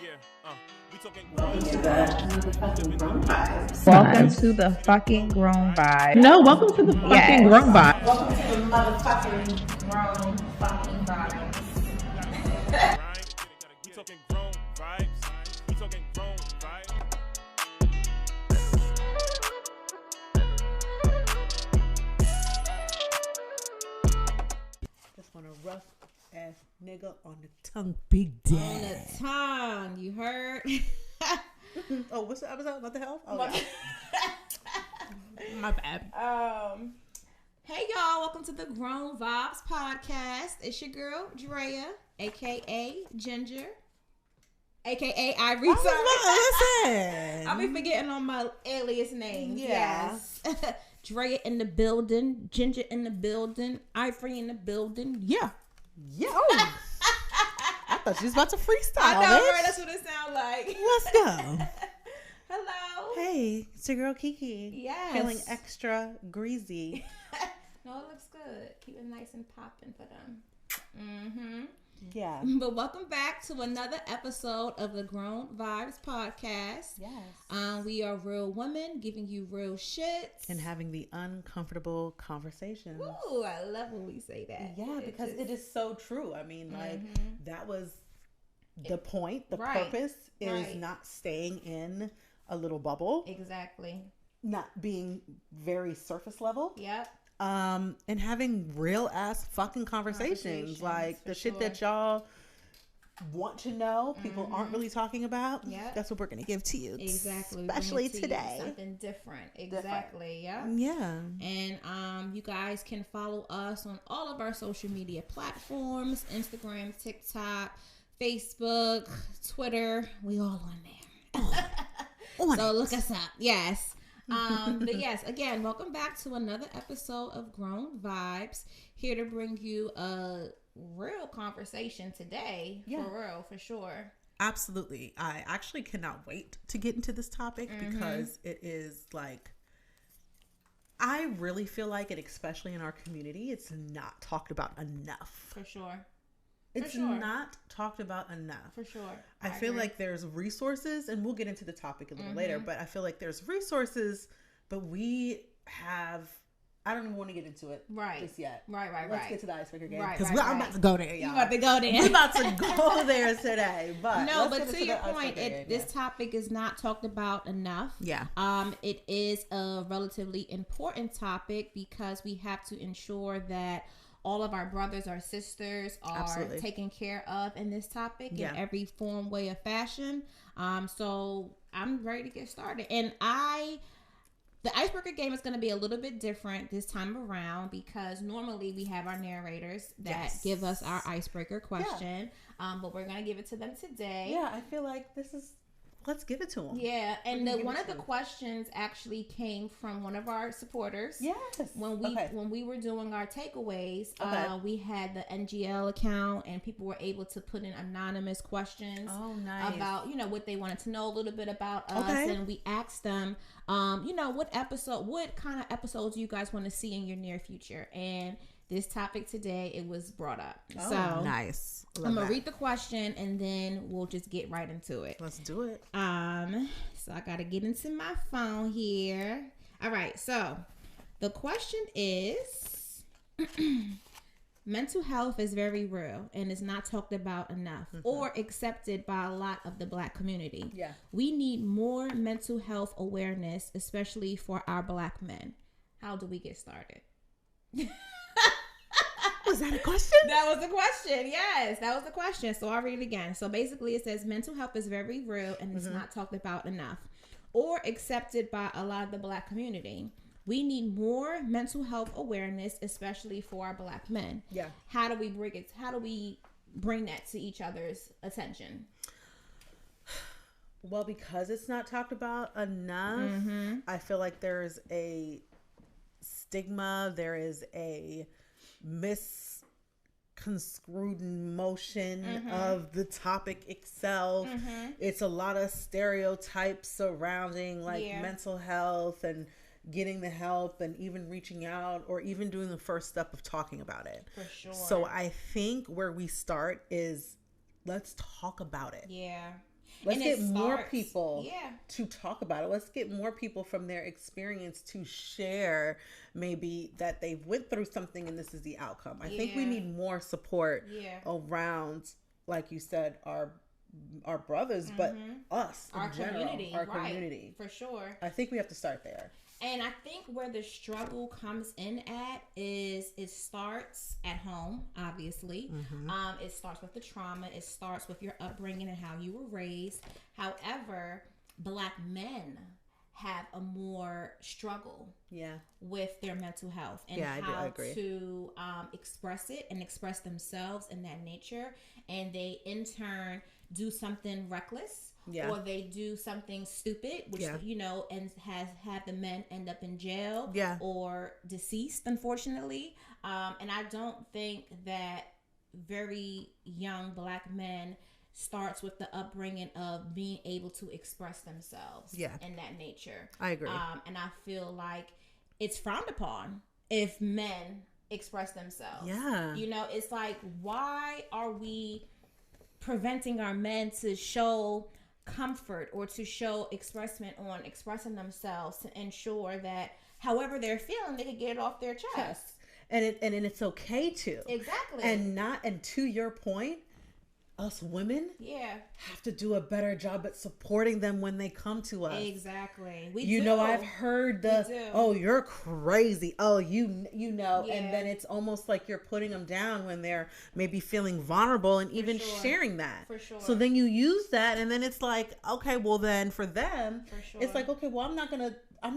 We talking Welcome to the motherfucking Grown Vibes. Welcome to the fucking Grown Vibes. No, welcome to the fucking Grown Vibes. Welcome to the motherfucking Grown fucking Vibes. we talking grown vibes. We talking grown vibes. Just want a rough ass nigga on the tongue, big daddy. On the tongue, you heard? Oh, what's the episode? What the hell? Oh, yeah. My bad. Hey y'all, welcome to the Grown Vibes podcast. It's your girl Drea, aka Ginger, aka Ivory. Listen. I'll be forgetting on my alias names. Yeah. Yes. Drea in the building, Ginger in the building, Ivory in the building. Yeah. Yo. I thought she was about to freestyle. I know, bitch. right? That's what it sounds like. Let's go. Hello. Hey, it's your girl Keke. Yes. Feeling extra greasy. No, it looks good. Keep it nice and popping for them. Mm-hmm. Yeah. But welcome back to another episode of the Grown Vibes podcast. Yes. We are real women giving you real shit. And having the uncomfortable conversations. Ooh, I love when we say that. Yeah, because it is so true. I mean, like, that was the point. The Right. purpose is Right. not staying in a little bubble, Exactly. not being very surface level, Yep. and having real ass fucking conversations. Like, for the shit sure. that y'all want to know, people aren't really talking about. Yep. That's what we're going to give to you. Exactly. Especially Bring it to you, today. something different. Exactly. Yeah. Yeah. And you guys can follow us on all of our social media platforms: Instagram, TikTok, Facebook, Twitter. We all on there. So look us up. Yes. But yes, again, welcome back to another episode of Grown Vibes. Here to bring you a real conversation today. Yeah. For real, for sure. Absolutely. I actually cannot wait to get into this topic because it is like, I really feel like it, especially in our community, it's not talked about enough. For sure. It's sure. not talked about enough. For sure. I feel agree. like there's resources, and we'll get into the topic a little later, but I feel like there's resources, but we have, I don't even want to get into it Right. just yet. Right. Let's get to the icebreaker game. Right, Because right, I'm right. about to go there, y'all. You about to go there. We're about to go there today. But No, let's but get to into your the point, icebreaker game, this topic is not talked about enough. Yeah. It is a relatively important topic because we have to ensure that all of our brothers or sisters are Absolutely. taken care of in this topic Yeah. in every form, way, or fashion. So I'm ready to get started. And the icebreaker game is going to be a little bit different this time around because normally we have our narrators that give us our icebreaker question. But we're going to give it to them today. Yeah, I feel like let's give it to them. Yeah, and gonna give one it of to the them. questions actually came from one of our supporters. Yes. When we were doing our takeaways, Okay. we had the NGL account, and people were able to put in anonymous questions Oh, nice. about what they wanted to know a little bit about us, Okay. and we asked them, what kind of episodes you guys want to see in your near future, and this topic today, it was brought up. Oh, So nice. Love I'm gonna that. read the question, and then we'll just get right into it. Let's do it. So I gotta get into my phone here. All right, so the question is mental health is very real and is not talked about enough or accepted by a lot of the Black community. Yeah. We need more mental health awareness, especially for our Black men. How do we get started? Was that a question? That was the question. Yes, that was the question. So I'll read it again. So basically it says mental health is very real and it's not talked about enough or accepted by a lot of the Black community. We need more mental health awareness, especially for our Black men. Yeah. How do we bring that to each other's attention? Well, because it's not talked about enough, I feel like there's a stigma, there is a misconstrued notion of the topic itself. It's a lot of stereotypes surrounding mental health and getting the help and even reaching out or even doing the first step of talking about it. For sure. So I think where we start is let's talk about it. Yeah. Let's get more people to talk about it. Let's get more people from their experience to share maybe that they went through something and this is the outcome. I think we need more support around, like you said, our brothers, but us in general, community, our community. For sure. I think we have to start there. And I think where the struggle comes in at is it starts at home, obviously. It starts with the trauma. It starts with your upbringing and how you were raised. However, Black men have a more struggle with their mental health and how to express it and express themselves in that nature. And they, in turn, do something reckless. Or they do something stupid, which, you know, and have the men end up in jail or deceased, unfortunately. And I don't think that very young Black men starts with the upbringing of being able to express themselves in that nature. I agree. And I feel like it's frowned upon if men express themselves. You know, it's like, why are we preventing our men to show comfort or to show expressing themselves to ensure that however they're feeling, they can get it off their chest. And it's okay to. Exactly. And to your point, us women have to do a better job at supporting them when they come to us. Exactly. You know, I've heard oh, you're crazy. Oh, you know, and then it's almost like you're putting them down when they're maybe feeling vulnerable and even sharing that. For sure. So then you use that and then it's like, okay, well then for them, it's like, okay, well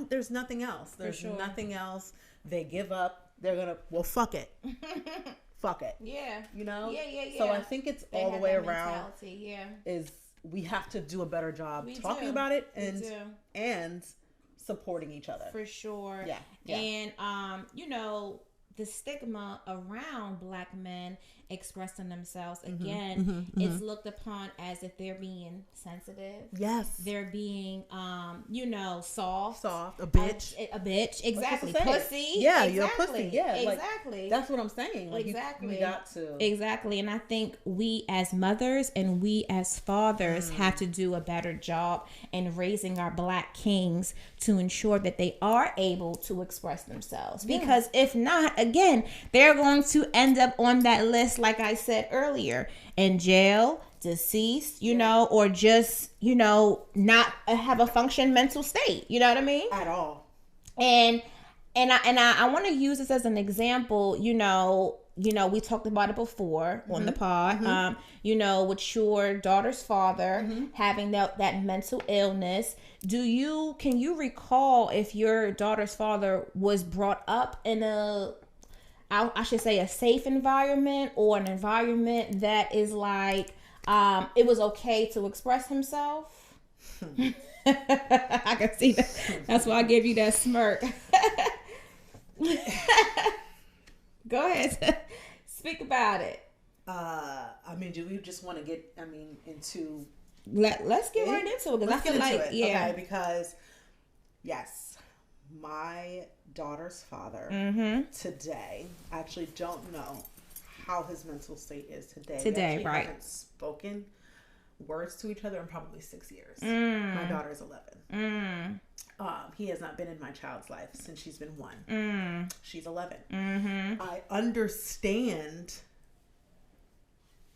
there's nothing else. There's nothing else. They give up. They're going to, well, fuck it. Fuck it. You know? So I think it's all the way around. Is we have to do a better job talking about it and supporting each other. For sure. And you know, the stigma around Black men expressing themselves again is looked upon as if they're being sensitive. They're being you know, soft, a bitch, exactly. Pussy, you're a pussy. Exactly. Like, that's what I'm saying. Like, we got to exactly. And I think we as mothers and we as fathers have to do a better job in raising our Black kings to ensure that they are able to express themselves. Because if not, again, they're going to end up on that list, like I said earlier, in jail, deceased, you know, or just, you know, not have a function mental state. You know what I mean? At all. And I want to use this as an example. You know, we talked about it before on the pod. You know, with your daughter's father having that mental illness. Can you recall if your daughter's father was brought up in I should say a safe environment, or an environment that is like, it was okay to express himself? I can see that. That's why I gave you that smirk. Go ahead. Speak about it. I mean, do we just want to get, into... Let's get right into it. Because I feel like, okay, because, yes, my daughter's father today, I actually don't know how his mental state is today. Today, right? Haven't spoken words to each other in probably 6 years. My daughter's 11. He has not been in my child's life since she's been 1. She's 11. I understand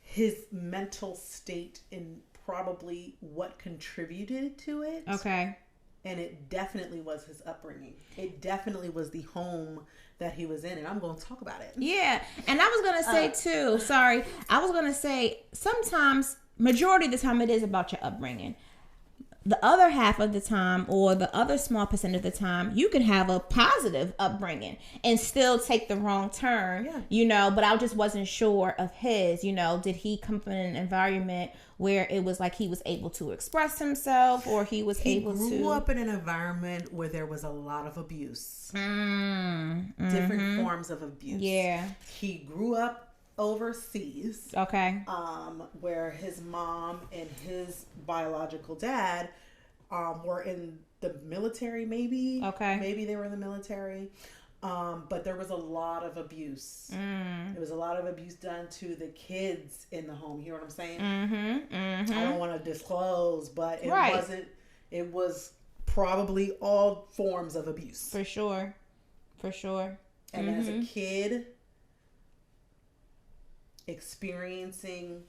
his mental state and probably what contributed to it. Okay. And it definitely was his upbringing. It definitely was the home that he was in. And I'm going to talk about it. Yeah. And I was going to say too, sorry. I was going to say sometimes, majority of the time, it is about your upbringing. The other half of the time, or the other small percent of the time, you can have a positive upbringing and still take the wrong turn, you know, but I just wasn't sure of his, you know, did he come from an environment where it was like he was able to express himself, or he able to... He grew up in an environment where there was a lot of abuse. Different forms of abuse. Yeah. He grew up overseas. Okay. Where his mom and his biological dad were in the military, maybe. Okay. Maybe they were in the military. But there was a lot of abuse. There was a lot of abuse done to the kids in the home. You know what I'm saying? I don't want to disclose, but it wasn't. It was probably all forms of abuse. For sure. And as a kid, experiencing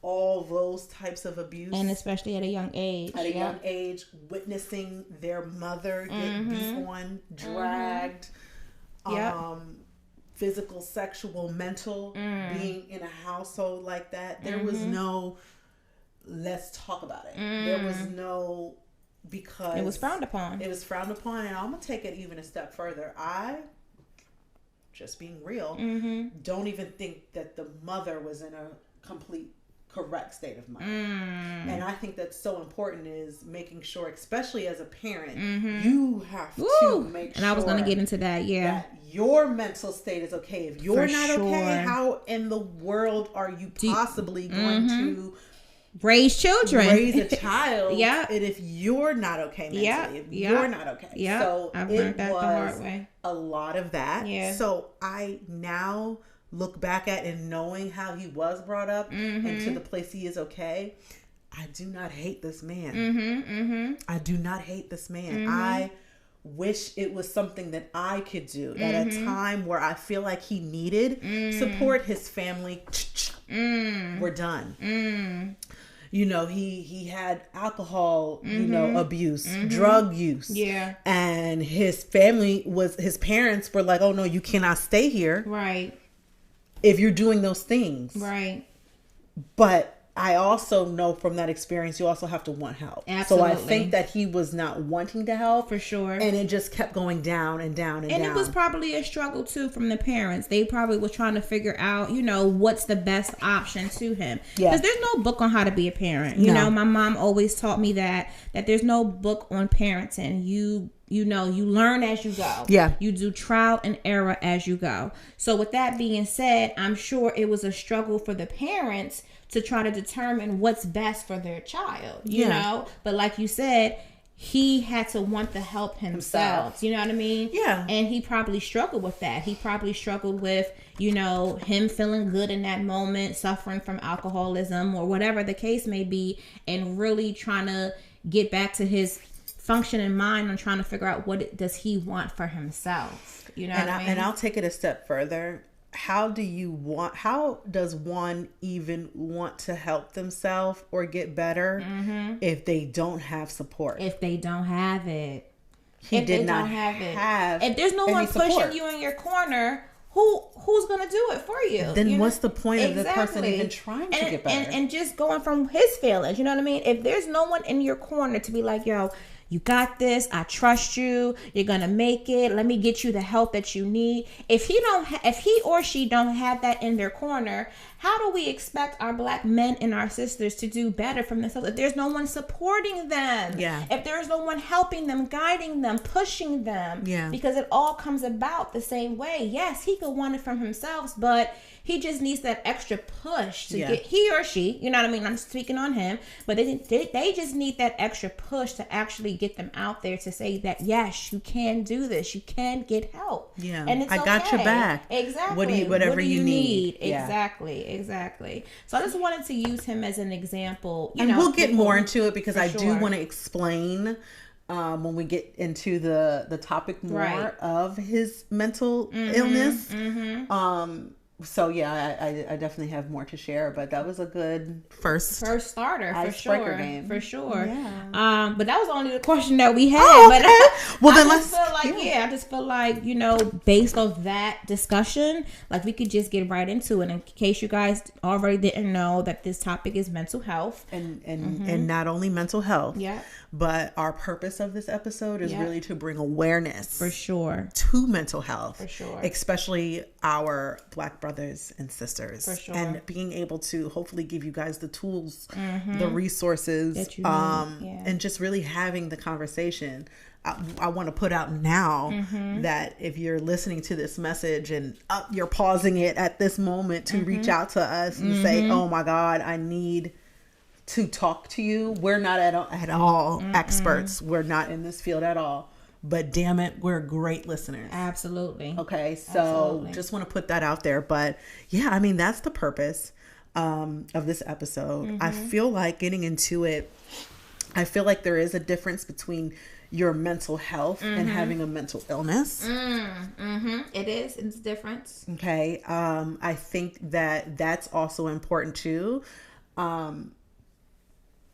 all those types of abuse, and especially at a young age, witnessing their mother get beat on, dragged, physical, sexual, mental, being in a household like that, there was no let's talk about it. There was no, because it was frowned upon. And I'm gonna take it even a step further. I, just being real, don't even think that the mother was in a complete correct state of mind. And I think that's so important, is making sure, especially as a parent, you have to make sure. And I was going to get into that, that your mental state is okay. If you're not okay, how in the world are you possibly going to raise children, raise a child? And if you're not okay mentally, if you're not okay. So I've learned that the hard way. A lot of that. So I now look back at, and knowing how he was brought up and to the place he is okay, I do not hate this man. I do not hate this man. I wish it was something that I could do at a time where I feel like he needed support. His family were done. You know, he had alcohol, you know, abuse, drug use. And his parents were like, oh no, you cannot stay here. If you're doing those things. But I also know from that experience, you also have to want help. So I think that he was not wanting to help. For sure. And it just kept going down and down and down. And it was probably a struggle too from the parents. They probably were trying to figure out, you know, what's the best option to him. Because there's no book on how to be a parent. You know, my mom always taught me that there's no book on parenting. You know, you learn as you go. You do trial and error as you go. So with that being said, I'm sure it was a struggle for the parents to try to determine what's best for their child, you know? But like you said, he had to want the help himself. You know what I mean? And he probably struggled with that. He probably struggled with, you know, him feeling good in that moment, suffering from alcoholism or whatever the case may be, and really trying to get back to his functioning mind on trying to figure out what does he want for himself. You know what I mean? And I'll take it a step further. How does one even want to help themselves or get better if they don't have support? If they don't have it. If there's no one pushing you in your corner, who's going to do it for you? Then what's the point of the person even trying to get better? And just going from his feelings, you know what I mean? If there's no one in your corner to be like, yo, you got this. I trust you. You're going to make it. Let me get you the help that you need. If he or she don't have that in their corner, how do we expect our black men and our sisters to do better from themselves if there's no one supporting them? If there's no one helping them, guiding them, pushing them? Because it all comes about the same way. Yes, he could want it from himself, but he just needs that extra push to get, he or she, you know what I mean? I'm speaking on him, but they just need that extra push to actually get them out there to say that, yes, you can do this. You can get help. And it's I got your back. Exactly. Whatever you need. Exactly. So I just wanted to use him as an example. And we'll get more into it because I do want to explain when we get into the topic more of his mental illness. So yeah, I definitely have more to share, but that was a good first starter for sure. Game. For sure. But that was only the question that we had. But well, then I just feel like, you know, based off that discussion, like we could just get right into it. In case you guys already didn't know that this topic is mental health, and not only mental health. But our purpose of this episode is really to bring awareness for sure to mental health, for sure, especially our Black brothers and sisters, for sure, and being able to hopefully give you guys the tools, the resources, that you need. And just really having the conversation. I want to put out now that if you're listening to this message and you're pausing it at this moment to reach out to us and say, oh my God, I need to talk to you. We're not at all experts. We're not in this field at all. But damn it, we're great listeners. Absolutely. Okay, so just want to put that out there. But yeah, I mean, that's the purpose. of this episode. I feel like getting into it, I feel like there is a difference between your mental health and having a mental illness. It is. It's a difference. Okay. I think that that's also important too.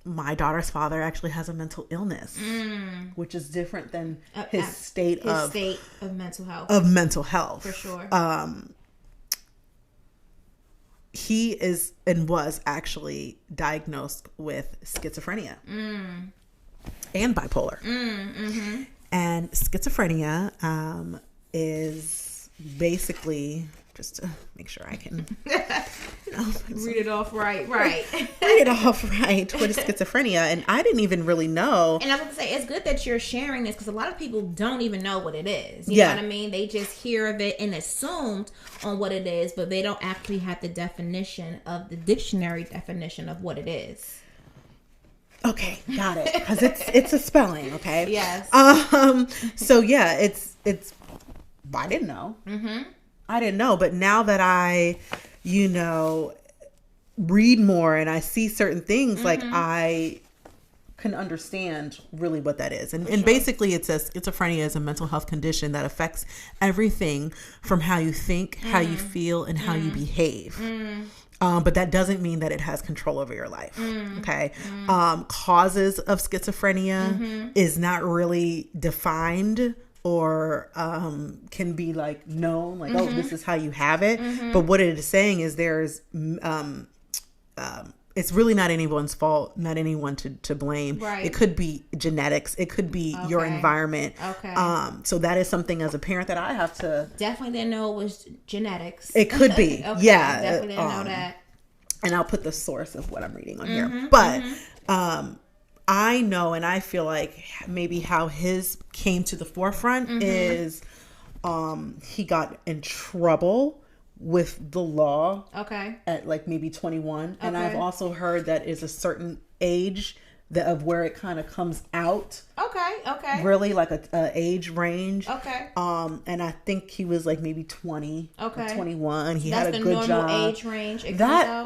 My daughter's father actually has a mental illness, which is different than his state of mental health. Of mental health. For sure. He is and was actually diagnosed with schizophrenia and bipolar. And schizophrenia is basically, just to make sure I can read it off right. Read it off right. What is schizophrenia? And I didn't even really know. And I was going to say, it's good that you're sharing this because a lot of people don't even know what it is. You know what I mean? They just hear of it and assumed on what it is, but they don't actually have the definition of the dictionary definition of what it is. Okay, got it. Because it's a spelling, okay? Yes. So yeah, it's I didn't know. I didn't know, but now that I, read more and I see certain things, like I can understand really what that is. And basically it says schizophrenia is a mental health condition that affects everything from how you think, how you feel, and how you behave. But that doesn't mean that it has control over your life. Okay. Causes of schizophrenia is not really defined or can be like known, like, oh, this is how you have it. But what it is saying is there's it's really not anyone's fault, not anyone to blame. Right. It could be genetics. It could be your environment. Okay. So that is something as a parent that I have to... Definitely didn't know it was genetics. It could be. Yeah. Definitely didn't know that. And I'll put the source of what I'm reading on here. But I know, and I feel like maybe how his came to the forefront is he got in trouble with the law at like maybe 21. And I've also heard that is a certain age that of where it kind of comes out. Okay. Really like a age range. Okay. And I think he was like maybe 20 or 21. He had a good job. That's the normal age range.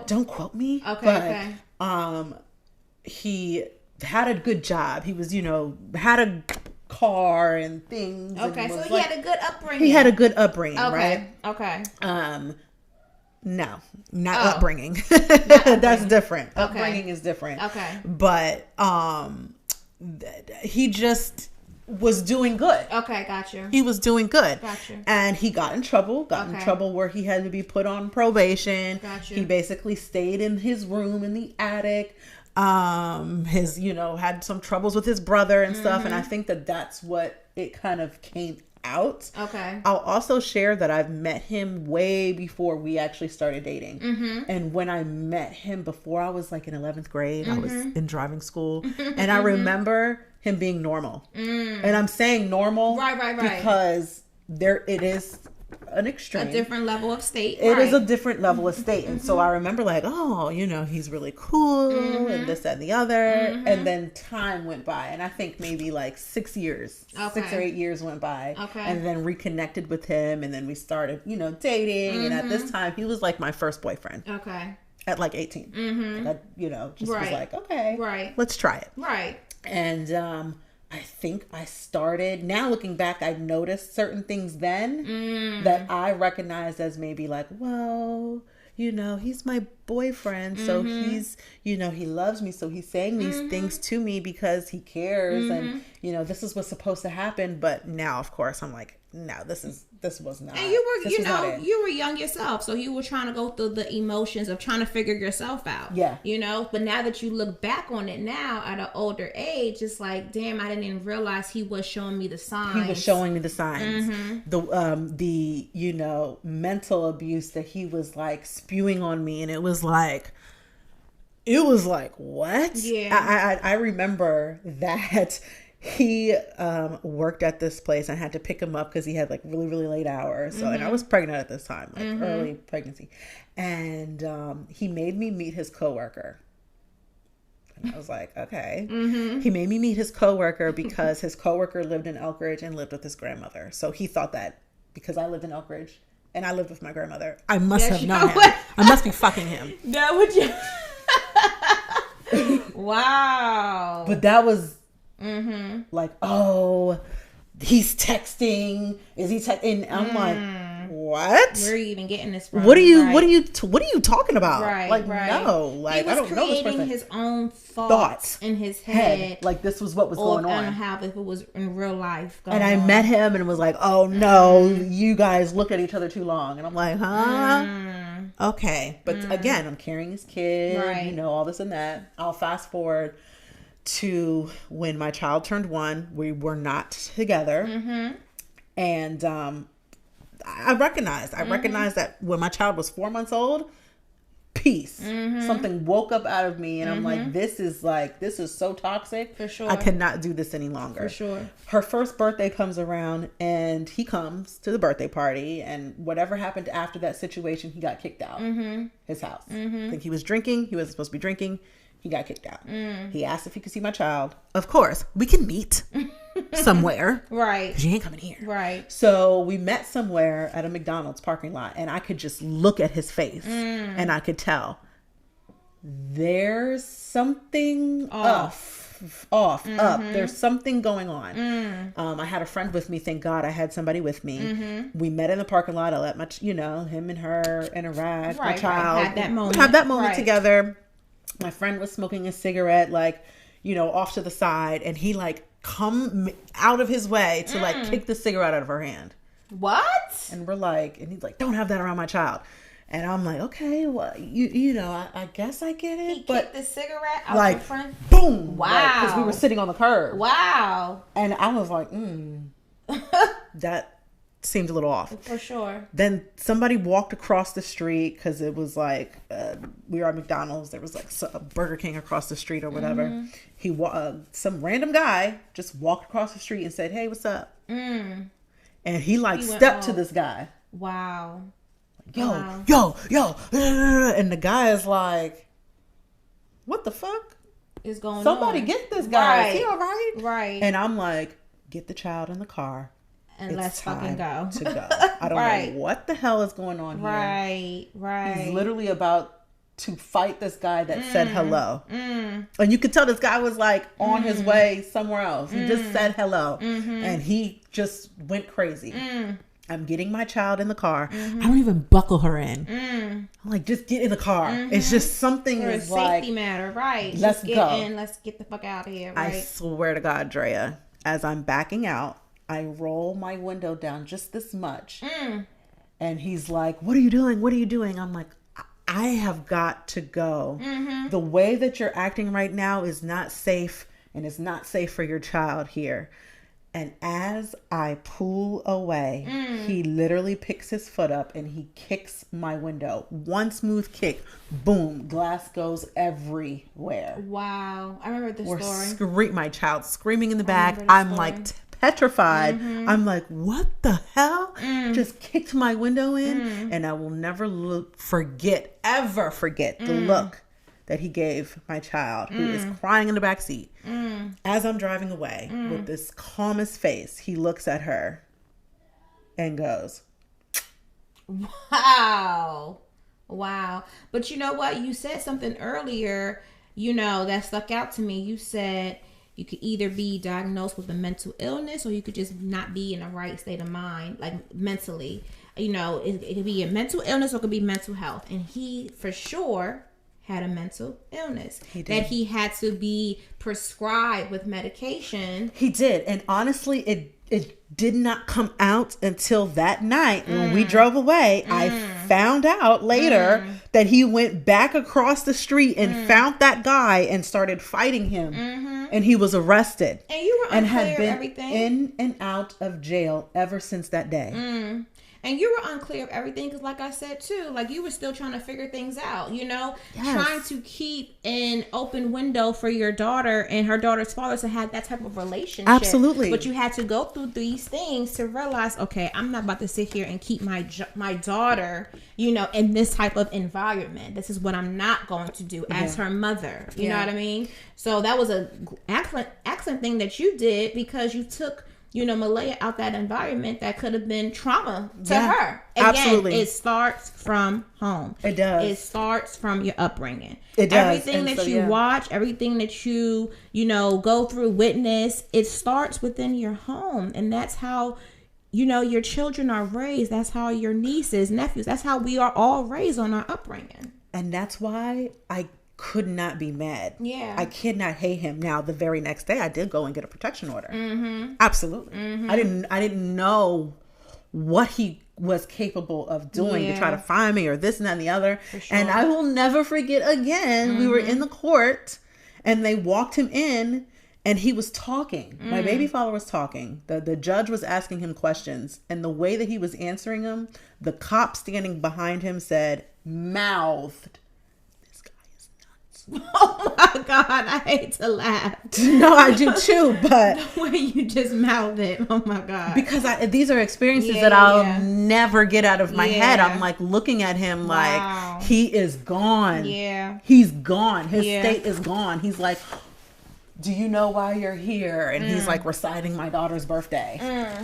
Don't quote me. But, he had a good job. He was, had a car and things. Okay, and so he had a good upbringing. He had a good upbringing, right? Okay. No, not upbringing. That's different. Okay. Upbringing is different. Okay. But he just was doing good. Okay, gotcha. He was doing good. Gotcha. And he got in trouble. In trouble where he had to be put on probation. Gotcha. He basically stayed in his room in the attic. His, had some troubles with his brother and stuff. And I think that that's what it kind of came out. Okay. I'll also share that I've met him way before we actually started dating. And when I met him before, I was like in 11th grade. I was in driving school. And I remember him being normal. And I'm saying normal. Right. Because it is an extreme. A different level of state. It is a different level of state. And so I remember like, he's really cool and this, that, and the other. And then time went by. And I think maybe like 6 years, 6 or 8 years went by. Okay. And then reconnected with him. And then we started, dating. And at this time, he was like my first boyfriend. Okay. At like 18. Like I, just was like, okay, let's try it. Right. And, I think I started, now looking back, I noticed certain things then that I recognized as maybe like, well, he's my boyfriend. So he's, he loves me. So he's saying these things to me because he cares. And, this is what's supposed to happen. But now, of course, I'm like, no, this was not. And you were young yourself. So you were trying to go through the emotions of trying to figure yourself out. Yeah. But now that you look back on it now at an older age, it's like, damn, I didn't even realize he was showing me the signs. He was showing me the signs. The mental abuse that he was like spewing on me. And it was like, what? Yeah. I remember that he worked at this place. I had to pick him up because he had like really, really late hours. So, and I was pregnant at this time, like early pregnancy. And he made me meet his coworker. And I was like, okay. He made me meet his coworker because his coworker lived in Elkridge and lived with his grandmother. So he thought that because I lived in Elkridge, and I lived with my grandmother, I must have known him. I must be fucking him. That would you? Wow. But that was like, oh, he's texting. Is he texting? And I'm like, what? Where are you even getting this from? What are you talking about? Right, like, right. no, like I don't know this person. He was creating his own thoughts in his head. Like this was what was going on. I don't know how if it was in real life. And I met him and was like, oh no, you guys looked at each other too long. And I'm like, huh? Okay. But again, I'm carrying his kid, you know, all this and that. I'll fast forward to when my child turned 1. We were not together. And I recognized that when my child was 4 months old, peace. Something woke up out of me, and I'm like, this is so toxic. For sure. I cannot do this any longer. For sure. Her first birthday comes around, and he comes to the birthday party, and whatever happened after that situation, he got kicked out his house. I think he was drinking. He wasn't supposed to be drinking. He got kicked out. He asked if he could see my child. Of course, we can meet somewhere. Right. Because you ain't coming here. Right. So we met somewhere at a McDonald's parking lot, and I could just look at his face and I could tell there's something up. There's something going on. I had a friend with me. Thank God I had somebody with me. We met in the parking lot. I let him and her interact. My child have that moment. Have that moment together. My friend was smoking a cigarette, like, you know, off to the side, and he like come out of his way to like kick the cigarette out of her hand. What? And we're like, and he's like, don't have that around my child. And I'm like, okay, well, you know, I guess I get it. He kicked the cigarette out like, in front? Boom! Wow. Because we were sitting on the curb. Wow. And I was like, that seemed a little off. For sure. Then somebody walked across the street because it was like, we were at McDonald's. There was like a Burger King across the street or whatever. Some random guy just walked across the street and said, hey, what's up? And he like stepped to this guy. Wow. Yo. And the guy is like, what the fuck is going on? Somebody get this guy. Is he all right? Right. And I'm like, get the child in the car. And let's fucking go. To go. I don't know what the hell is going on here. Right. He's literally about to fight this guy that said hello. And you could tell this guy was like on his way somewhere else. He just said hello. And he just went crazy. I'm getting my child in the car. I don't even buckle her in. I'm like, just get in the car. It's just something for is a like, safety matter, right? Let's go. Let's get the fuck out of here, right? I swear to God, Drea, as I'm backing out, I roll my window down just this much. And he's like, what are you doing? What are you doing? I'm like, I have got to go. The way that you're acting right now is not safe, and it's not safe for your child here. And as I pull away, he literally picks his foot up and he kicks my window. One smooth kick, boom, glass goes everywhere. Wow. I remember the story. My child screaming in the back. I'm like petrified. I'm like, what the hell? Just kicked my window in. And I will never ever forget the look that he gave my child, who is crying in the back seat. As I'm driving away with this calmest face, he looks at her and goes, wow. But you know what? You said something earlier, you know, that stuck out to me. You said you could either be diagnosed with a mental illness, or you could just not be in the right state of mind, like mentally. You know, it could be a mental illness or it could be mental health. And he, for sure, had a mental illness that he had to be prescribed with medication. He did. And honestly, it did not come out until that night when we drove away. I found out later that he went back across the street and found that guy and started fighting him. And he was arrested. And you were unclear of everything. In and out of jail ever since that day. And you were unclear of everything because, like I said, too, like you were still trying to figure things out, you know, trying to keep an open window for your daughter and her daughter's father to have that type of relationship. Absolutely. But you had to go through these things to realize, okay, I'm not about to sit here and keep my daughter, you know, in this type of environment. This is what I'm not going to do as her mother. You know what I mean? So that was a excellent thing that you did, because you took Malaya out that environment that could have been trauma to Yeah, her. Again, absolutely. it starts from home. It does. It starts from your upbringing. It does. Everything And that so, you watch, everything that you go through, witness, it starts within your home. And that's how, your children are raised. That's how your nieces, nephews, that's how we are all raised on our upbringing. And that's why I could not be mad. Yeah. I cannot hate him. Now, the very next day, I did go and get a protection order. Mm-hmm. Absolutely. Mm-hmm. I didn't know what he was capable of doing to try to find me or this and that and the other. Sure. And I will never forget again, we were in the court and they walked him in and he was talking. My baby father was talking. The judge was asking him questions. And the way that he was answering them, the cop standing behind him said, mouthed, oh my God, I hate to laugh. No, I do too, but the way you just mouthed it, oh my God. Because these are experiences that I'll never get out of my head. I'm like looking at him like he is gone. Yeah. He's gone. His state is gone. He's like, do you know why you're here? And he's like reciting my daughter's birthday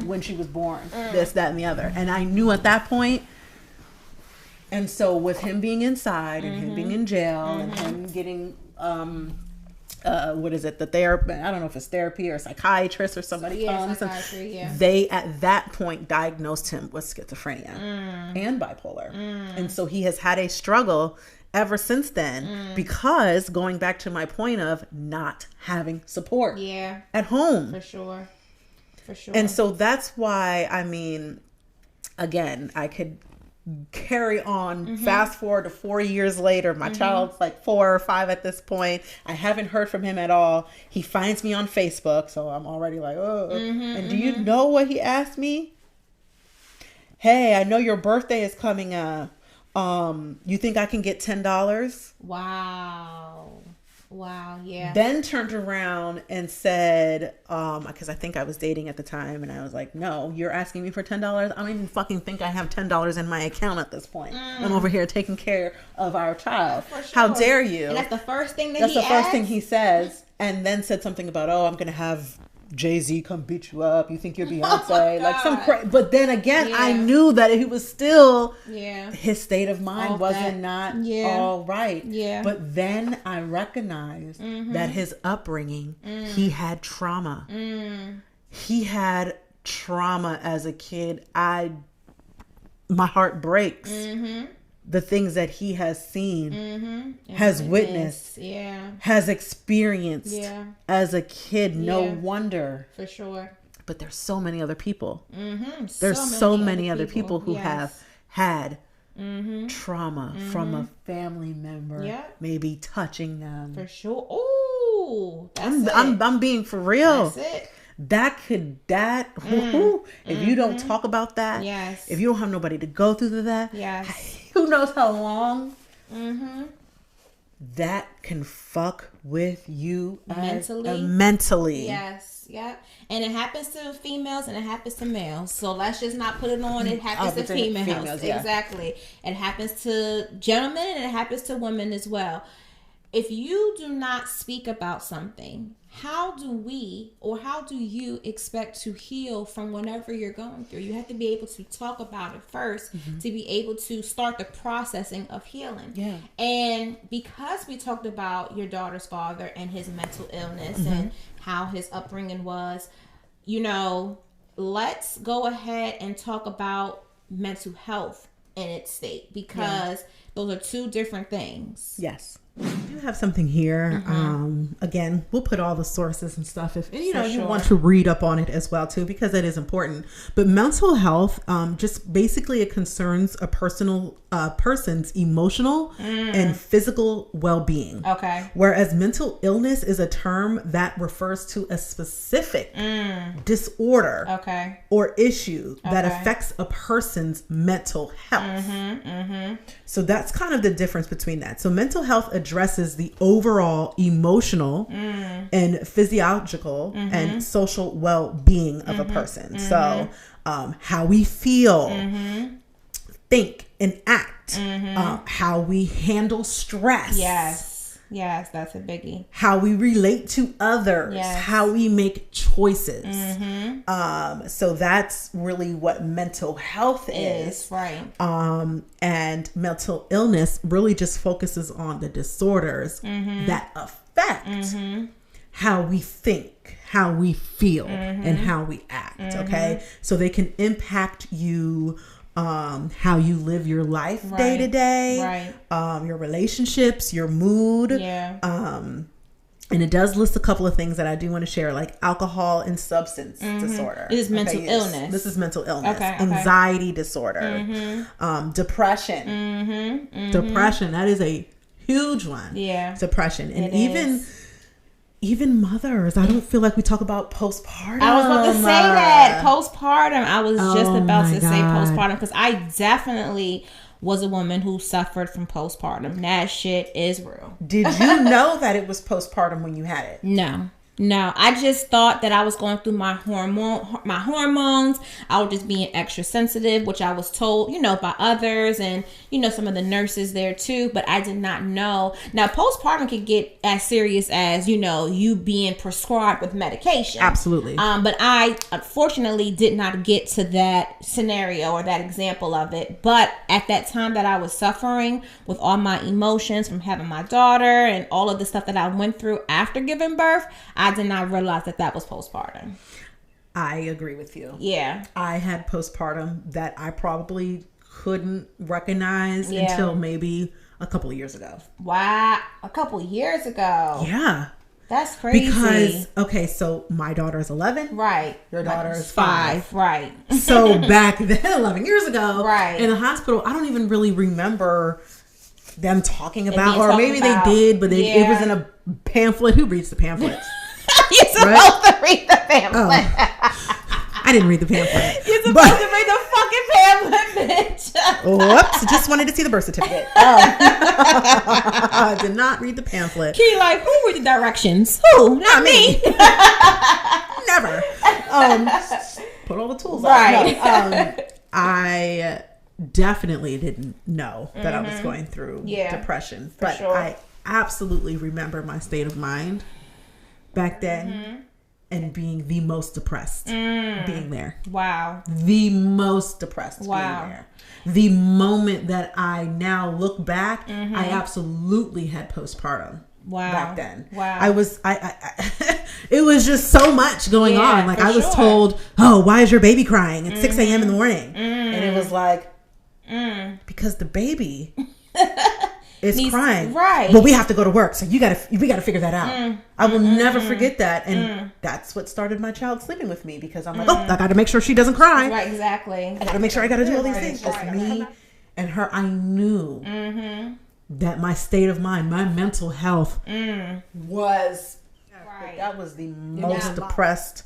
when she was born, this, that, and the other. And I knew at that point. And so with him being inside and him being in jail and him getting, what is it? The therapy, I don't know if it's therapy or psychiatrist or somebody comes. They, at that point, diagnosed him with schizophrenia and bipolar. And so he has had a struggle ever since then because going back to my point of not having support at home. For sure. And so that's why, I mean, again, I could carry on fast forward to 4 years later. My child's like 4 or 5 at this point. I haven't heard from him at all. He finds me on Facebook, so I'm already like, oh. And do you know what he asked me? Hey, I know your birthday is coming up. You think I can get $10? Wow, yeah. Then turned around and said, because I think I was dating at the time, and I was like, no, you're asking me for $10? I don't even fucking think I have $10 in my account at this point. I'm over here taking care of our child. Sure. How dare you? And that's the first thing that That's the first thing he says, and then said something about, I'm going to have Jay-Z come beat you up. You think you're Beyonce? Like some but then again, I knew that he was still his state of mind wasn't all right. But then I recognized that his upbringing, he had trauma. He had trauma as a kid. My heart breaks. The things that he has seen, has witnessed, has experienced as a kid. No wonder. For sure. But there's so many other people. There's so many other people who have had trauma from a family member, maybe touching them. For sure. Oh, I'm being for real. That's it. If you don't talk about that, if you don't have nobody to go through that, who knows how long that can fuck with you mentally. And it happens to females and it happens to males. So let's just not put it on. It happens to females. Exactly. It happens to gentlemen and it happens to women as well. If you do not speak about something, how do you expect to heal from whatever you're going through? You have to be able to talk about it first to be able to start the processing of healing. And because we talked about your daughter's father and his mental illness and how his upbringing was, let's go ahead and talk about mental health in its state, because those are two different things. Yes. I do have something here. Again, we'll put all the sources and stuff if you want to read up on it as well too, because that is important. But mental health, just basically it concerns a person's emotional and physical well-being. Okay. Whereas mental illness is a term that refers to a specific disorder or issue that affects a person's mental health. So that's kind of the difference between that. So mental health addresses the overall emotional and physiological and social well-being of a person. So how we feel, think and act, how we handle stress. Yes, that's a biggie. How we relate to others. Yes. How we make choices. So that's really what mental health is. Right. And mental illness really just focuses on the disorders that affect how we think, how we feel, and how we act. Okay. So they can impact you, how you live your life day to day, your relationships, your mood. And it does list a couple of things that I do want to share, like alcohol and substance disorder. It is mental illness. This is mental illness. Anxiety disorder. Depression. Depression. That is a huge one. Depression. And even mothers. I don't feel like we talk about postpartum. I was about to say that. Postpartum. I was just about to say postpartum because I definitely was a woman who suffered from postpartum. That shit is real. Did you know that it was postpartum when you had it? No, I just thought that I was going through my hormones. I was just being extra sensitive, which I was told, by others and, some of the nurses there too. But I did not know. Now, postpartum could get as serious as, you being prescribed with medication. Absolutely. But I, unfortunately, did not get to that scenario or that example of it. But at that time that I was suffering with all my emotions from having my daughter and all of the stuff that I went through after giving birth, I did not realize that was postpartum. I agree with you. Yeah. I had postpartum that I probably couldn't recognize until maybe a couple of years ago. Wow. A couple of years ago. Yeah. That's crazy. Because, okay, so my daughter is 11. Right. Your daughter is 5. Right. So back then, 11 years ago, right, in the hospital, I don't even really remember them talking about, or maybe they did, but it was in a pamphlet. Who reads the pamphlets? You're supposed to read the pamphlet. I didn't read the pamphlet. You're supposed to read the fucking pamphlet, bitch. Whoops. Just wanted to see the birth certificate. I did not read the pamphlet. Key, like, who read the directions? Who? Not me. Never. Put all the tools right. on. No, I definitely didn't know that I was going through depression. But I absolutely remember my state of mind back then and being the most depressed being there. Wow. The most depressed being there. The moment that I now look back, I absolutely had postpartum. Wow. Back then. Wow. I it was just so much going on. Like I was told, oh, why is your baby crying at 6 a.m. in the morning? And it was like, because the baby is crying. Right. But we have to go to work. So we gotta figure that out. I will never forget that. And that's what started my child sleeping with me, because I'm like, oh, I gotta make sure she doesn't cry. Right, exactly. I gotta make sure I gotta do all these things. Just me and her. I knew that my state of mind, my mental health was, that was the most depressed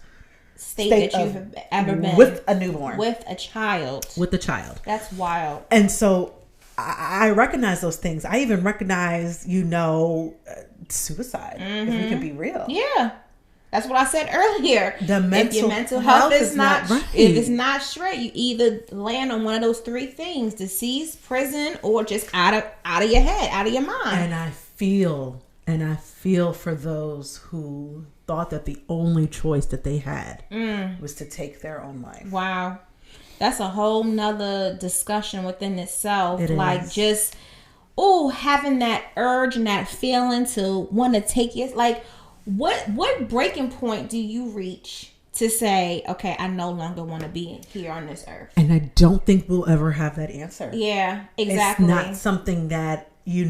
state that you have ever been. With a newborn. With a child. With a child. That's wild. And so I recognize those things. I even recognize, suicide, if we can be real. Yeah. That's what I said earlier. If your mental health is not right. If it's not straight, you either land on one of those 3 things: disease, prison, or just out of your head, out of your mind. And I feel for those who thought that the only choice that they had was to take their own life. Wow. That's a whole nother discussion within itself. Just having that urge and that feeling to want to take it. Like, what breaking point do you reach to say, okay, I no longer want to be here on this earth? And I don't think we'll ever have that answer. Yeah, exactly. It's not something that, we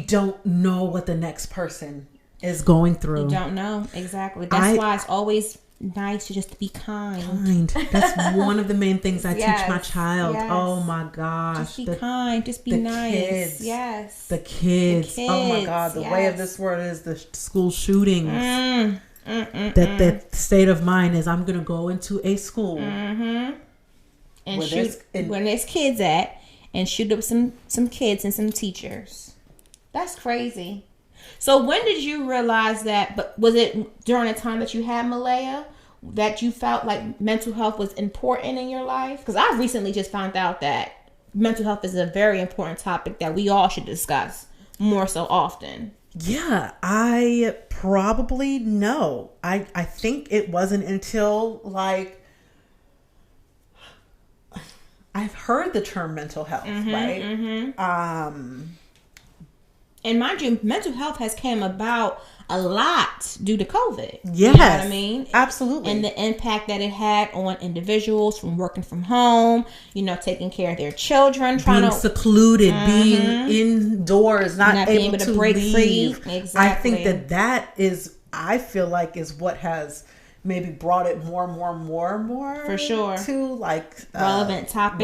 don't know what the next person is going through. You don't know. Exactly. That's why it's always nice to just be kind. That's one of the main things I teach my child. Yes. Oh my gosh. Just be kind. Just be nice. Kids, yes. The kids. Oh my God. The way of this world is the school shootings. That state of mind is, I'm going to go into a school and shoot where there's kids at and shoot up some kids and some teachers. That's crazy. So when did you realize that? But was it during the time that you had Malaya that you felt like mental health was important in your life? Because I recently just found out that mental health is a very important topic that we all should discuss. more so often? Yeah, I probably know. I think it wasn't until like I've heard the term mental health, right? And mind you, mental health has came about a lot due to COVID. Yes. You know what I mean? Absolutely. And the impact that it had on individuals from working from home, taking care of their children, being secluded, being indoors, not able to break leave. Free. Exactly. I think that is, I feel like, is what has maybe brought it more for sure to like relevant topics.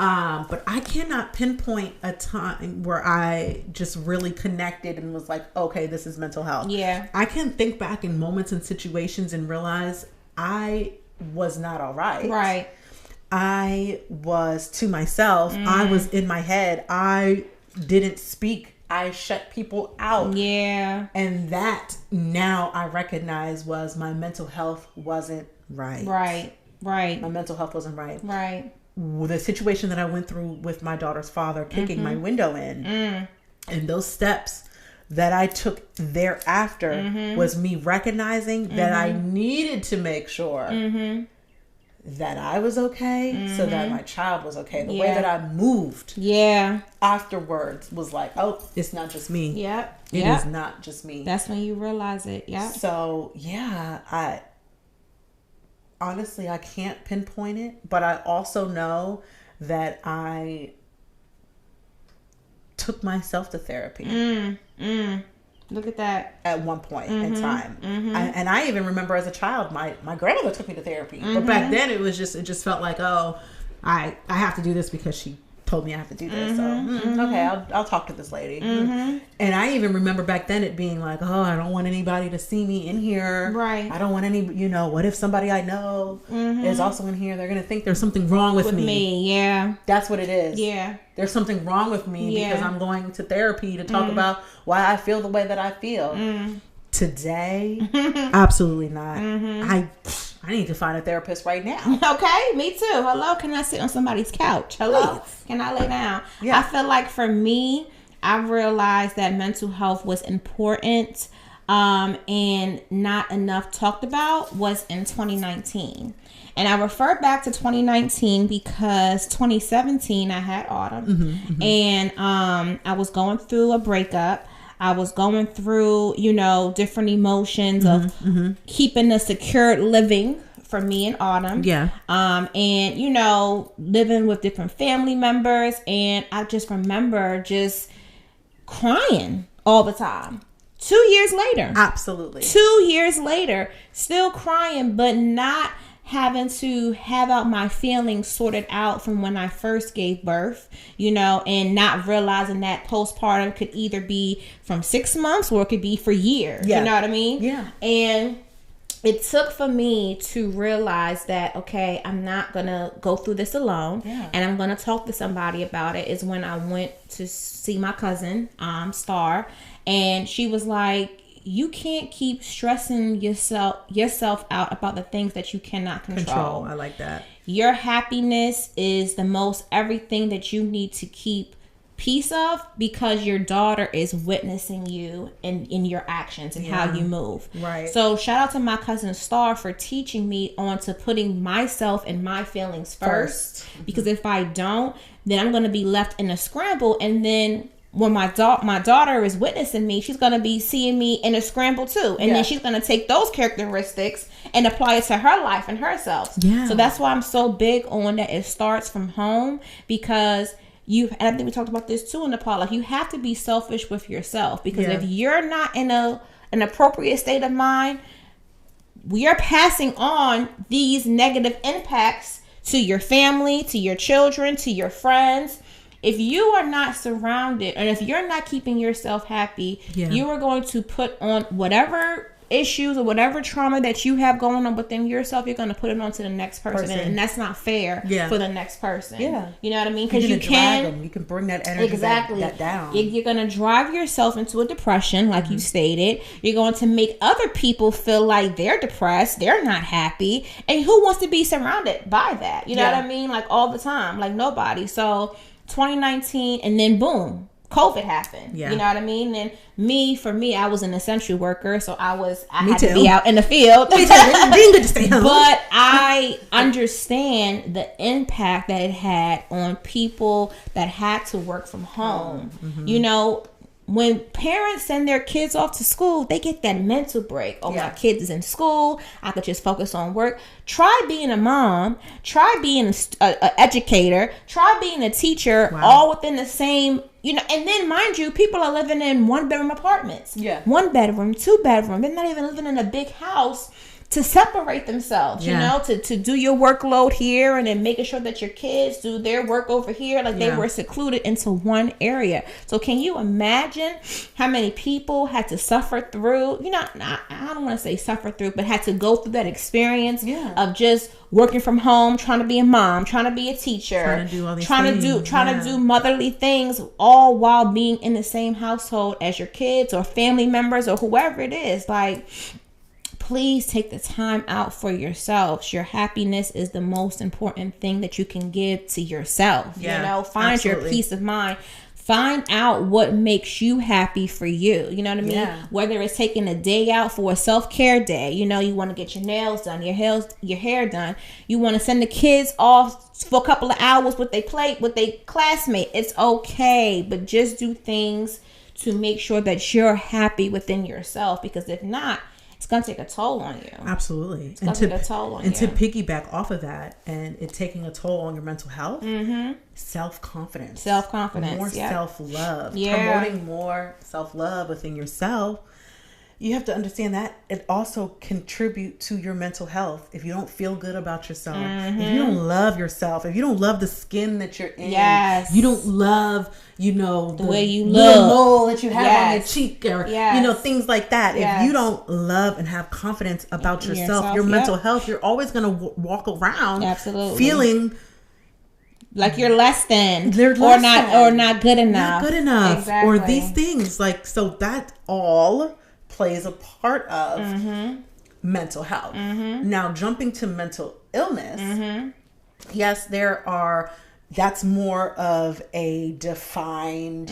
But I cannot pinpoint a time where I just really connected and was like, okay, this is mental health. Yeah, I can think back in moments and situations and realize I was not all right. Right. I was to myself. I was in my head. I didn't speak. I shut people out. Yeah. And that now I recognize was my mental health wasn't right. Right. My mental health wasn't right. Right. The situation that I went through with my daughter's father kicking my window in, and those steps that I took thereafter was me recognizing that I needed to make sure that I was okay so that my child was okay. The way that I moved afterwards was like, oh, it's not just me. Yep. It is not just me. That's when you realize it. Yeah. So I honestly, I can't pinpoint it, but I also know that I took myself to therapy. Look at that. At one point in time. And I even remember as a child, my grandmother took me to therapy. But back then it just felt like, oh, I have to do this because she told me I have to do this. So, okay, I'll talk to this lady. And I even remember back then it being like, oh, I don't want anybody to see me in here. Right. I don't want any, what if somebody I know is also in here? They're going to think there's something wrong with me. Yeah. That's what it is. Yeah. There's something wrong with me because I'm going to therapy to talk about why I feel the way that I feel. Today, absolutely not. I need to find a therapist right now. Okay, me too. Hello, can I sit on somebody's couch? Hello, please. Can I lay down? Yeah. I feel like for me, I realized that mental health was important and not enough talked about was in 2019. And I refer back to 2019 because 2017 I had Autumn and I was going through a breakup. I was going through, different emotions of keeping a secured living for me and Autumn. Yeah. And, living with different family members. And I just remember just crying all the time. 2 years later. Absolutely. 2 years later, still crying, but not having to have out my feelings sorted out from when I first gave birth, and not realizing that postpartum could either be from 6 months or it could be for years. Yeah. You know what I mean? Yeah. And it took for me to realize that, okay, I'm not going to go through this alone and I'm going to talk to somebody about it is when I went to see my cousin, Star, and she was like, you can't keep stressing yourself out about the things that you cannot control. I like that. Your happiness is the most everything that you need to keep peace of because your daughter is witnessing you in your actions and how you move. Right. So shout out to my cousin Star for teaching me on to putting myself and my feelings first. Because if I don't, then I'm going to be left in a scramble, and then when my daughter is witnessing me, she's going to be seeing me in a scramble too. And then she's going to take those characteristics and apply it to her life and herself. Yeah. So that's why I'm so big on that it starts from home, because and I think we talked about this too in the pod, like you have to be selfish with yourself, because if you're not in an appropriate state of mind, we are passing on these negative impacts to your family, to your children, to your friends. If you are not surrounded, and if you're not keeping yourself happy, you are going to put on whatever issues or whatever trauma that you have going on within yourself, you're going to put it on to the next person. And that's not fair for the next person. Yeah. You know what I mean? Because you can bring that energy that down. You're going to drive yourself into a depression, like you stated. You're going to make other people feel like they're depressed, they're not happy. And who wants to be surrounded by that? You know what I mean? Like all the time, like nobody. So 2019, and then boom, COVID happened. Yeah. You know what I mean? And for me, I was an essential worker, so I had too. to be out in the field. Me too. Didn't get to stay home. But I understand the impact that it had on people that had to work from home. Mm-hmm. You know, when parents send their kids off to school, they get that mental break. Oh, my kid is in school. I could just focus on work. Try being a mom. Try being an educator. Try being a teacher, all within the same, you know. And then, mind you, people are living in 1-bedroom apartments. Yeah. 1 bedroom, 2 bedroom. They're not even living in a big house to separate themselves, you know, to do your workload here and then making sure that your kids do their work over here. Like they were secluded into one area. So can you imagine how many people had to suffer through, you know, I don't want to say suffer through, but had to go through that experience of just working from home, trying to be a mom, trying to be a teacher, trying to do all these things. Trying to do motherly things, all while being in the same household as your kids or family members or whoever it is. Like, please take the time out for yourselves. Your happiness is the most important thing that you can give to yourself. You know, find your peace of mind. Find out what makes you happy for you. You know what I mean? Yeah. Whether it's taking a day out for a self-care day. You know, you want to get your nails done, your hair done. You want to send the kids off for a couple of hours with their classmate. It's okay, but just do things to make sure that you're happy within yourself, because if not, it's going to take a toll on you. Absolutely. It's going to take a toll on you. And to piggyback off of that, and it taking a toll on your mental health, self-confidence. More self-love. Promoting more self-love within yourself. You have to understand that it also contributes to your mental health. If you don't feel good about yourself, if you don't love yourself, if you don't love the skin that you're in, you don't love, you know, the way you look, the mole that you have on your cheek, or you know, things like that. If you don't love and have confidence about yourself, your mental health, you're always going to walk around feeling like you're less than, or not good enough, or these things. Like, so that all plays a part of mental health. Now, jumping to mental illness, yes, that's more of a defined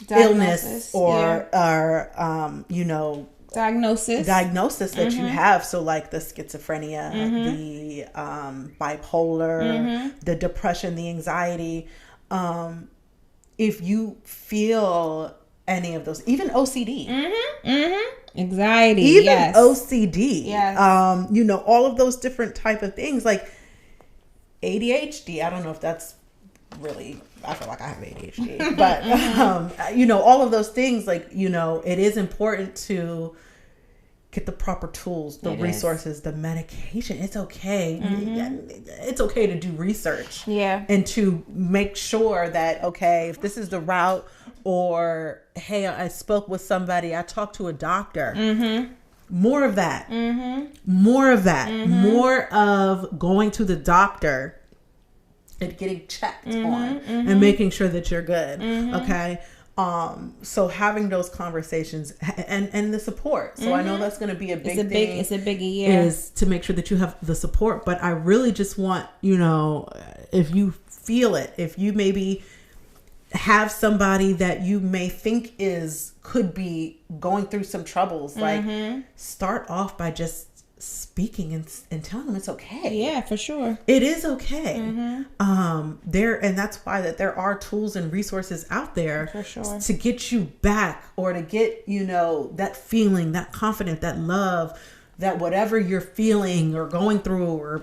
illness or you know, diagnosis that you have. So like the schizophrenia, the bipolar, the depression, the anxiety. If you feel any of those, even OCD, anxiety, even OCD, you know, all of those different type of things, like ADHD. I don't know if that's really, I feel like I have ADHD, but you know, all of those things, like, you know, it is important to get the proper tools, the resources, the medication. It's okay. It's okay to do research, and to make sure that, okay, if this is the route, or hey, I spoke with somebody, I talked to a doctor. More of that. More of that. More of going to the doctor and getting checked on and making sure that you're good. Okay. So having those conversations and the support. So I know that's going to be a big thing. It's a biggie, is to make sure that you have the support. But I really just want, you know, if you feel it, if you maybe have somebody that you may think could be going through some troubles, like start off by just speaking and telling them it's okay. Yeah, for sure. It is okay. And that's why that there are tools and resources out there for sure to get you back, or to get, you know, that feeling, that confidence, that love, that whatever you're feeling or going through or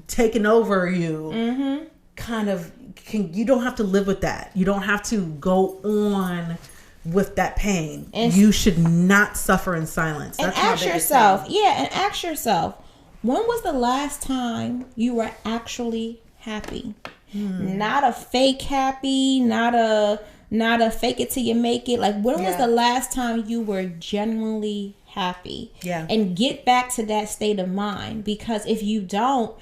taking over you, kind of you don't have to live with that. You don't have to go on with that pain. And you should not suffer in silence. That's and ask yourself, when was the last time you were actually happy? Not a fake happy, not a fake it till you make it. Like, when was the last time you were genuinely happy? And get back to that state of mind, because if you don't,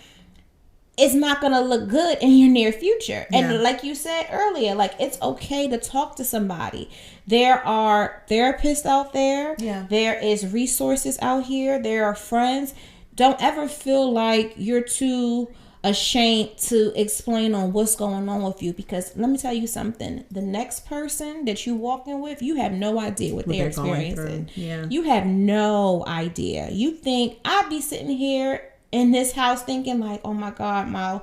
it's not going to look good in your near future. And like you said earlier, like, it's okay to talk to somebody. There are therapists out there. There is resources out here. There are friends. Don't ever feel like you're too ashamed to explain on what's going on with you, because let me tell you something, the next person that you walking with, you have no idea what they're experiencing. You have no idea. You think I'd be sitting here in this house thinking like, oh my God, my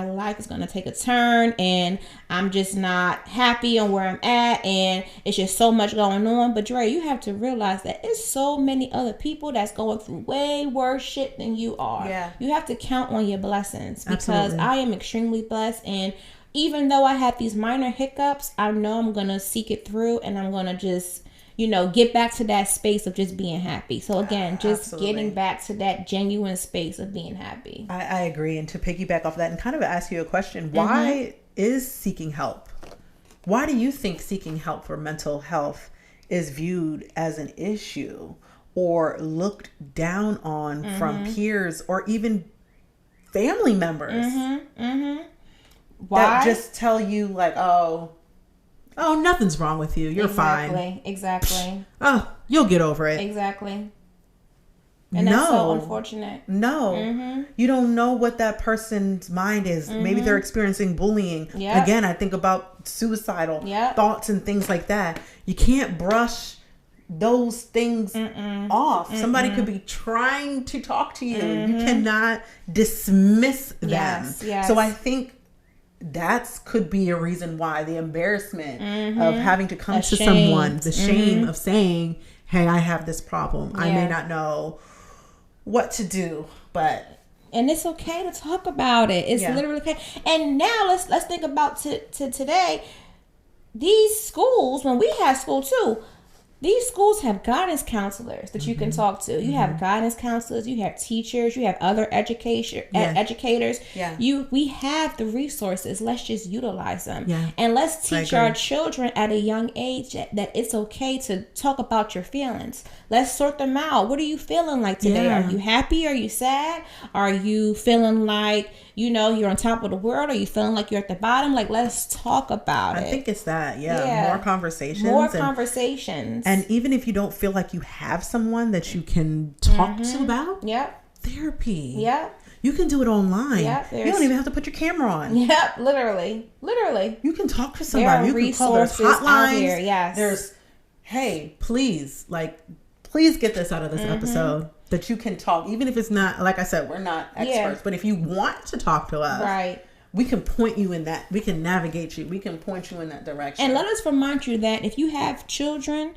life is gonna take a turn and I'm just not happy on where I'm at and it's just so much going on. But Dre, you have to realize that it's so many other people that's going through way worse shit than you are. You have to count on your blessings, because I am extremely blessed, and even though I have these minor hiccups, I know I'm gonna seek it through and I'm gonna just, you know, get back to that space of just being happy. So again, just getting back to that genuine space of being happy. I agree. And to piggyback off that and kind of ask you a question, why is seeking help? Why do you think seeking help for mental health is viewed as an issue or looked down on from peers or even family members that just tell you like, oh, nothing's wrong with you. You're fine. Exactly. Oh, you'll get over it. Exactly. And that's so unfortunate. No. You don't know what that person's mind is. Maybe they're experiencing bullying. Again, I think about suicidal thoughts and things like that. You can't brush those things off. Somebody could be trying to talk to you. You cannot dismiss them. So I think that could be a reason why the embarrassment of having to come to someone, the shame of saying, hey, I have this problem. I may not know what to do, but and it's okay to talk about it. It's literally okay. And now let's think about to today. These schools, when we had school too, these schools have guidance counselors that you can talk to. You have guidance counselors, you have teachers, you have other educators. We have the resources. Let's just utilize them. And let's teach our children at a young age that it's okay to talk about your feelings. Let's sort them out. What are you feeling like today? Are you happy? Are you sad? Are you feeling like, you know, you're on top of the world? Are you feeling like you're at the bottom? Like, let's talk about it. I think it's that. More conversations. Conversations. And even if you don't feel like you have someone that you can talk to about, therapy. You can do it online. You don't even have to put your camera on. Literally. You can talk to somebody. You can call. There's hotlines. Here. There's, hey, please get this out of this episode. That you can talk, even if it's not, like I said, we're not experts, but if you want to talk to us, we can point you in that, we can navigate you, we can point you in that direction. And let us remind you that if you have children,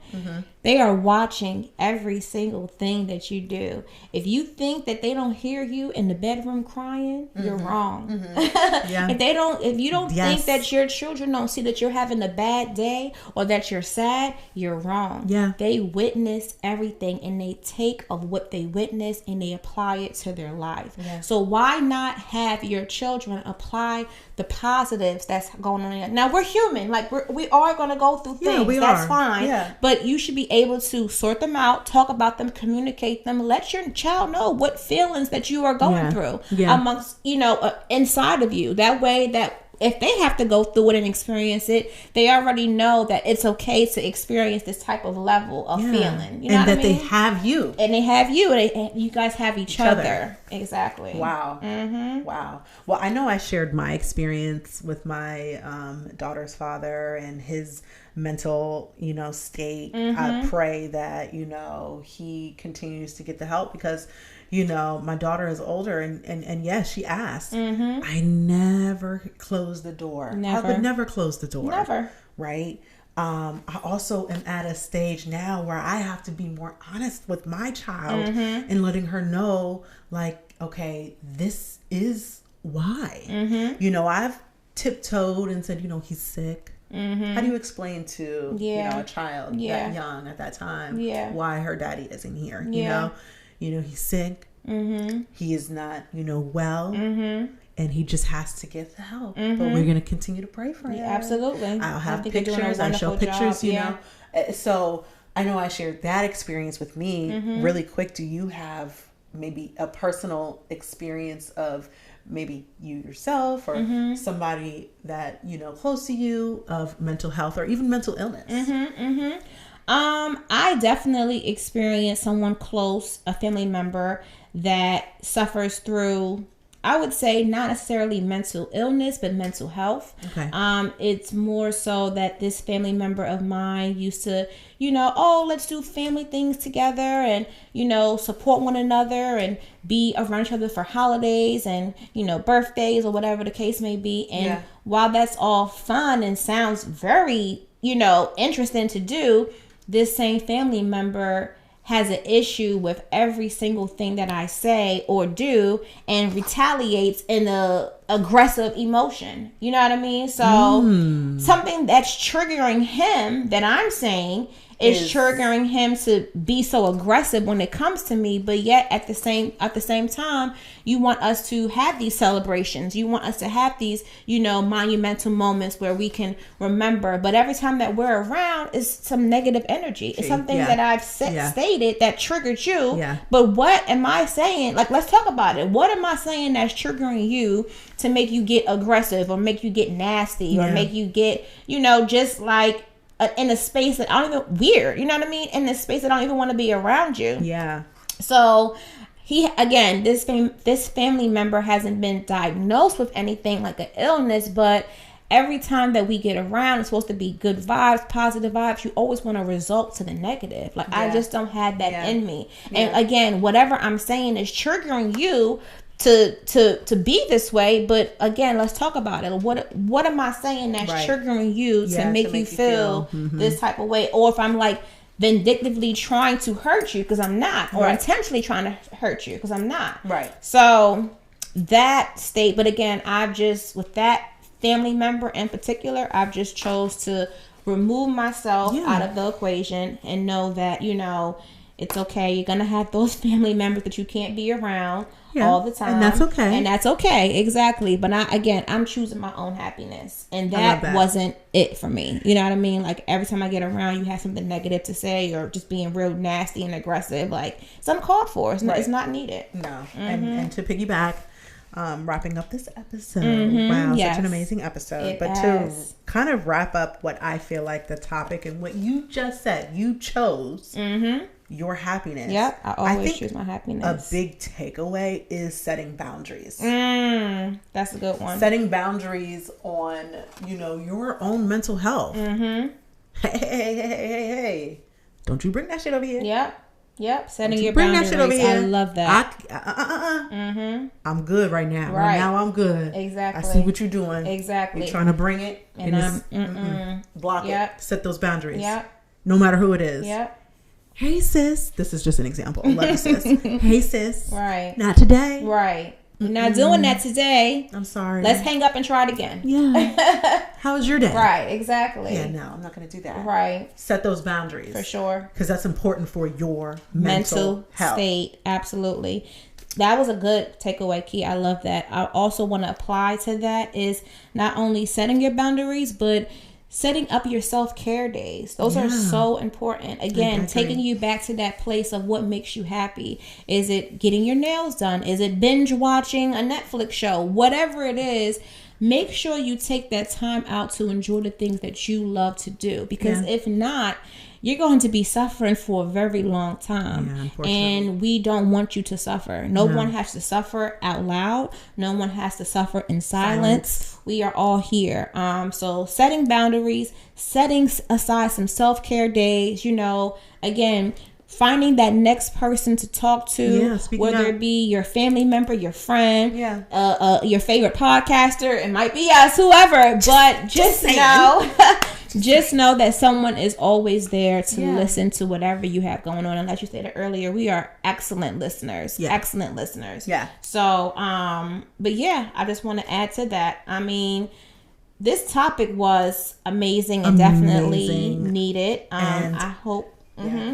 they are watching every single thing that you do. If you think that they don't hear you in the bedroom crying, you're wrong. If you don't think that your children don't see that you're having a bad day or that you're sad, you're wrong. They witness everything, and they take of what they witness and they apply it to their life. So why not have your children apply the positives that's going on? Now we're human, like we are going to go through things. That's fine. But you should be able to sort them out, talk about them, communicate them, let your child know what feelings that you are going through amongst, inside of you. That way that if they have to go through it and experience it, they already know that it's okay to experience this type of level of feeling. You know and what that I mean? they have you. And they have you. And you guys have each other. Exactly. Wow. Wow. Well, I know I shared my experience with my daughter's father and his mental, state. I pray that, he continues to get the help because, my daughter is older and yes, she asked. I never closed the door. I would never close the door. Never. Right? I also am at a stage now where I have to be more honest with my child and letting her know, like, okay, this is why. I've tiptoed and said, he's sick. How do you explain to a child that young at that time why her daddy isn't here? He's sick. He is not well, and he just has to get the help. But we're gonna continue to pray for him. Absolutely. I'll have pictures. I show pictures. So I know I shared that experience with me. Really quick. Do you have maybe a personal experience of maybe you yourself or somebody that close to you of mental health or even mental illness? I definitely experienced someone close, a family member that suffers through I would say not necessarily mental illness, but mental health. Okay. It's more so that this family member of mine used to, oh, let's do family things together and, support one another and be around each other for holidays and, birthdays or whatever the case may be. And while that's all fun and sounds very, interesting to do, this same family member has an issue with every single thing that I say or do and retaliates in a aggressive emotion. You know what I mean? So something that's triggering him that I'm saying is triggering him to be so aggressive when it comes to me, but yet at the same time, you want us to have these celebrations. You want us to have these, monumental moments where we can remember. But every time that we're around is some negative energy. It's something that I've stated that triggered you. Yeah. But what am I saying? Like, let's talk about it. What am I saying that's triggering you to make you get aggressive or make you get nasty or make you get, just like in a space that I don't even weird, you know what I mean? In a space that I don't even want to be around you. Yeah. So this family member hasn't been diagnosed with anything like an illness, but every time that we get around, it's supposed to be good vibes, positive vibes. You always want to result to the negative. Like I just don't have that in me. And again, whatever I'm saying is triggering you to be this way, but again, let's talk about it. What am I saying that's triggering you to make you feel this type of way? Or if I'm like vindictively trying to hurt you because I'm not, or intentionally trying to hurt you because I'm not. Right. So that state, but again, with that family member in particular, I've just chose to remove myself out of the equation and know that, it's okay. You're going to have those family members that you can't be around all the time. And that's okay. Exactly. But I'm choosing my own happiness. And that wasn't it for me. You know what I mean? Like every time I get around, you have something negative to say or just being real nasty and aggressive. Like it's uncalled for. It's not needed. No. And to piggyback, wrapping up this episode. Wow, such an amazing episode. To kind of wrap up what I feel like the topic and what you just said, you chose your happiness. Yep, I always choose my happiness. A big takeaway is setting boundaries. That's a good one. Setting boundaries on, your own mental health. Hey. Don't you bring that shit over here. Yep. Setting your boundaries. That shit over here. I love that. I'm good right now. Right now I'm good. Exactly. I see what you're doing. Exactly. You're trying to bring it and block it. Set those boundaries. Yep. No matter who it is. Yep. Hey sis, this is just an example. Love you sis. Hey sis. Right. Not today. Right. We're not doing that today. I'm sorry. Let's hang up and try it again. Yeah. How was your day? Right, exactly. Yeah, no, I'm not going to do that. Right. Set those boundaries. For sure. Because that's important for your mental health. State. Absolutely. That was a good takeaway, Key. I love that. I also want to apply to that is not only setting your boundaries, but setting up your self-care days. Those are so important. Again, taking you back to that place of what makes you happy. Is it getting your nails done? Is it binge watching a Netflix show? Whatever it is, make sure you take that time out to enjoy the things that you love to do. Because if not, you're going to be suffering for a very long time. And we don't want you to suffer. No one has to suffer out loud. No one has to suffer in silence. We are all here. So setting boundaries, setting aside some self-care days, again, finding that next person to talk to, whether it be your family member, your friend, your favorite podcaster, it might be us, whoever, but just know just know that someone is always there to listen to whatever you have going on. And like you said earlier, we are excellent listeners. Excellent listeners. Yeah. So, but I just want to add to that. I mean, this topic was amazing and definitely needed. I hope.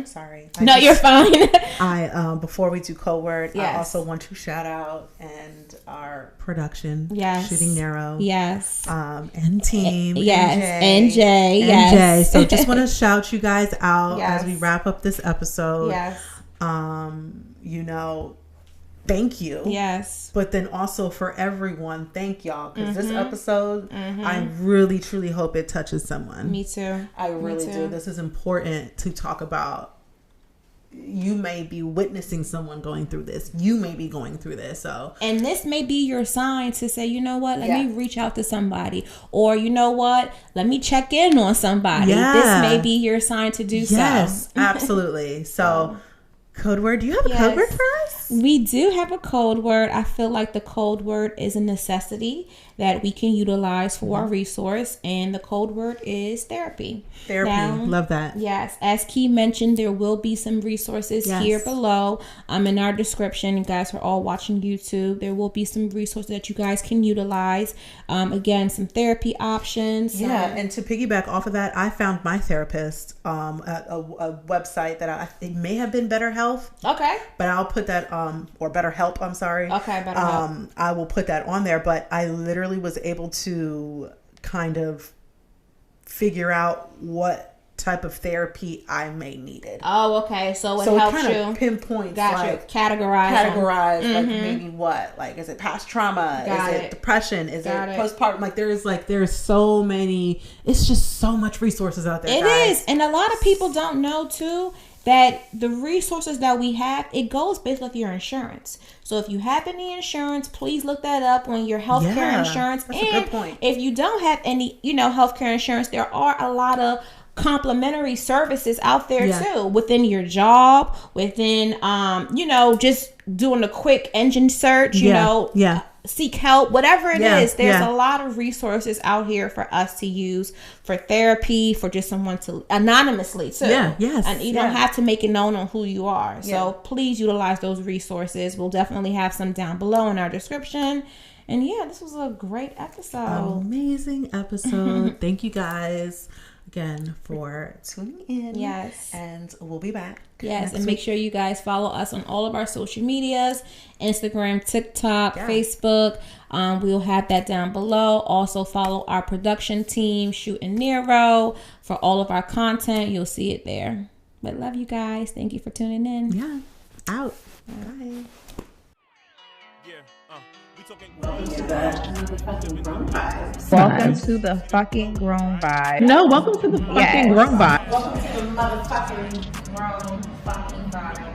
Sorry. You're fine. I before we do code word, I also want to shout out and our production, Shooting Narrow, and team, NJ. So just want to shout you guys out as we wrap up this episode. Thank you. Yes. But then also for everyone, thank y'all. Because this episode, I really, truly hope it touches someone. Me too. I really do. This is important to talk about you may be witnessing someone going through this. You may be going through this. So, and this may be your sign to say, you know what, let me reach out to somebody, or you know what, let me check in on somebody. This may be your sign to do so. Yes, absolutely. So, code word. Do you have a code word for us? We do have a code word. I feel like the code word is a necessity that we can utilize for our resource, and the code word is therapy. Now, love that. Yes, as Key mentioned, there will be some resources here below in our description. You guys are all watching YouTube. There will be some resources that you guys can utilize. Again, some therapy options. And to piggyback off of that, I found my therapist at a website that it may have been BetterHelp. Okay. But I'll put that or BetterHelp, I'm sorry. Okay, BetterHelp. I will put that on there, but I literally was able to kind of figure out what type of therapy I may needed. Oh, okay. So it helps kind of pinpoints, categorize like maybe what, like, is it past trauma? Is it depression? Is it postpartum? Like there's so many. It's just so much resources out there. It is, and a lot of people don't know too that the resources that we have, it goes based off your insurance. So if you have any insurance, please look that up on your healthcare insurance. That's a good point. If you don't have any, healthcare insurance, there are a lot of complimentary services out there too, within your job, within just doing a quick engine search, seek help, whatever it is. There's a lot of resources out here for us to use for therapy, for just someone to anonymously too. And you don't have to make it known on who you are. So please utilize those resources. We'll definitely have some down below in our description. And this was a great episode. Amazing episode. Thank you guys again for tuning in. Yes. And we'll be back. Yes, and make sure you guys follow us on all of our social medias, Instagram, TikTok, Facebook. We'll have that down below. Also follow our production team, Shoot and Nero, for all of our content. You'll see it there. But love you guys. Thank you for tuning in. Yeah. Out. Bye. Welcome to the fucking Grown Vibez. No, welcome to the fucking Grown Vibez. Welcome to the motherfucking Grown fucking Vibez.